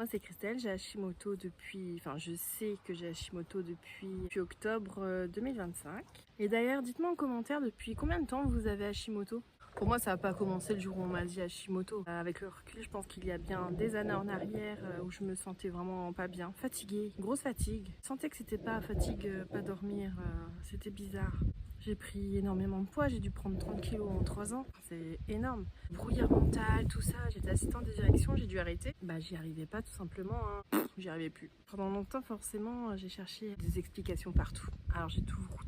c'est Christelle, j'ai Hashimoto depuis, je sais que j'ai Hashimoto depuis octobre 2025. Et d'ailleurs, dites-moi en commentaire depuis combien de temps vous avez Hashimoto? Pour moi, ça n'a pas commencé le jour où on m'a dit Hashimoto. Avec le recul, je pense qu'il y a bien des années en arrière où je me sentais vraiment pas bien. Fatiguée, grosse fatigue. Je sentais que c'était pas fatigue, pas dormir, c'était bizarre. J'ai pris énormément de poids, j'ai dû prendre 30 kilos en 3 ans, c'est énorme. Brouillard mental, tout ça, j'étais assistante de direction, j'ai dû arrêter. J'y arrivais pas tout simplement, j'y arrivais plus. Pendant longtemps, forcément, j'ai cherché des explications partout. Alors j'ai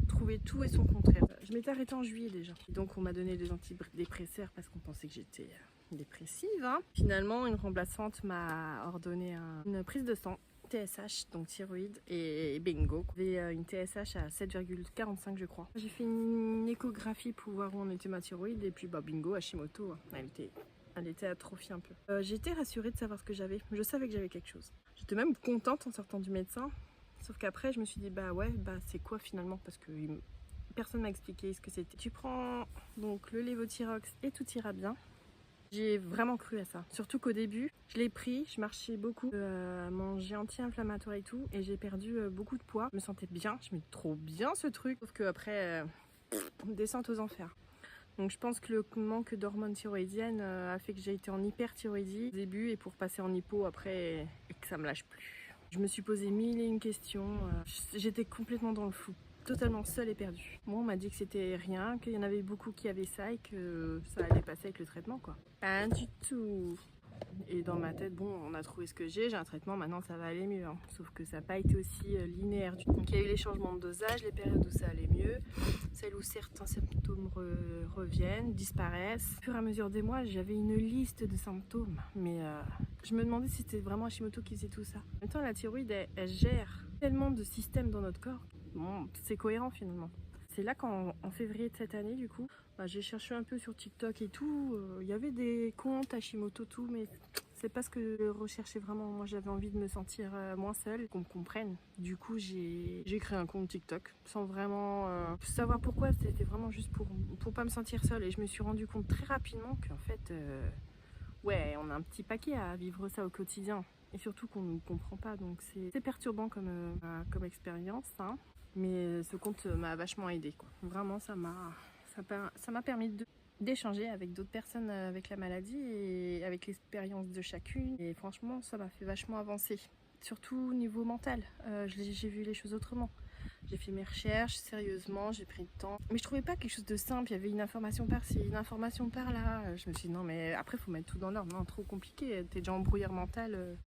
trouvé tout et son contraire. Je m'étais arrêtée en juillet déjà. Et donc on m'a donné des antidépresseurs parce qu'on pensait que j'étais dépressive. Finalement, une remplaçante m'a ordonné une prise de sang. TSH, donc thyroïde, et bingo. J'avais une TSH à 7,45 je crois. J'ai fait une échographie pour voir où en était ma thyroïde et puis bingo, Hashimoto, elle était atrophiée un peu. J'étais rassurée de savoir ce que j'avais. Je savais que j'avais quelque chose. J'étais même contente en sortant du médecin. Sauf qu'après je me suis dit c'est quoi finalement, parce que personne m'a expliqué ce que c'était. Tu prends donc le lévothyrox et tout ira bien. J'ai vraiment cru à ça, surtout qu'au début, je l'ai pris, je marchais beaucoup, mangeais anti-inflammatoire et tout, et j'ai perdu beaucoup de poids. Je me sentais bien, je me dis trop bien ce truc, sauf qu'après, descente aux enfers. Donc je pense que le manque d'hormones thyroïdiennes a fait que j'ai été en hyperthyroïdie au début, et pour passer en hypo après, et que ça me lâche plus. Je me suis posé mille et une questions, j'étais complètement dans le flou. Totalement seule et perdue. Moi, on m'a dit que c'était rien, qu'il y en avait beaucoup qui avaient ça et que ça allait passer avec le traitement, quoi. Pas du tout. Et dans ma tête, on a trouvé ce que j'ai un traitement, maintenant ça va aller mieux. Sauf que ça n'a pas été aussi linéaire. Donc il y a eu les changements de dosage, les périodes où ça allait mieux, celles où certains symptômes reviennent, disparaissent. Au fur et à mesure des mois, j'avais une liste de symptômes, mais je me demandais si c'était vraiment Hashimoto qui faisait tout ça. En même temps, la thyroïde, elle gère tellement de systèmes dans notre corps. C'est cohérent finalement. C'est là qu'en février de cette année, du coup, j'ai cherché un peu sur TikTok et tout. Il y avait des comptes Hashimoto, tout, mais c'est pas ce que je recherchais vraiment. Moi, j'avais envie de me sentir moins seule, qu'on me comprenne. Du coup, j'ai créé un compte TikTok sans vraiment savoir pourquoi. C'était vraiment juste pour pas me sentir seule. Et je me suis rendu compte très rapidement qu'en fait, on a un petit paquet à vivre ça au quotidien. Et surtout qu'on ne comprend pas. Donc c'est perturbant comme expérience, hein. Mais ce compte m'a vachement aidé, quoi. Vraiment, ça m'a permis d'échanger avec d'autres personnes avec la maladie et avec l'expérience de chacune. Et franchement, ça m'a fait vachement avancer. Surtout au niveau mental, j'ai vu les choses autrement. J'ai fait mes recherches sérieusement, j'ai pris le temps. Mais je trouvais pas quelque chose de simple, il y avait une information par-ci, une information par-là. Je me suis dit non mais après faut mettre tout dans l'ordre, non trop compliqué, t'es déjà en brouillard mental.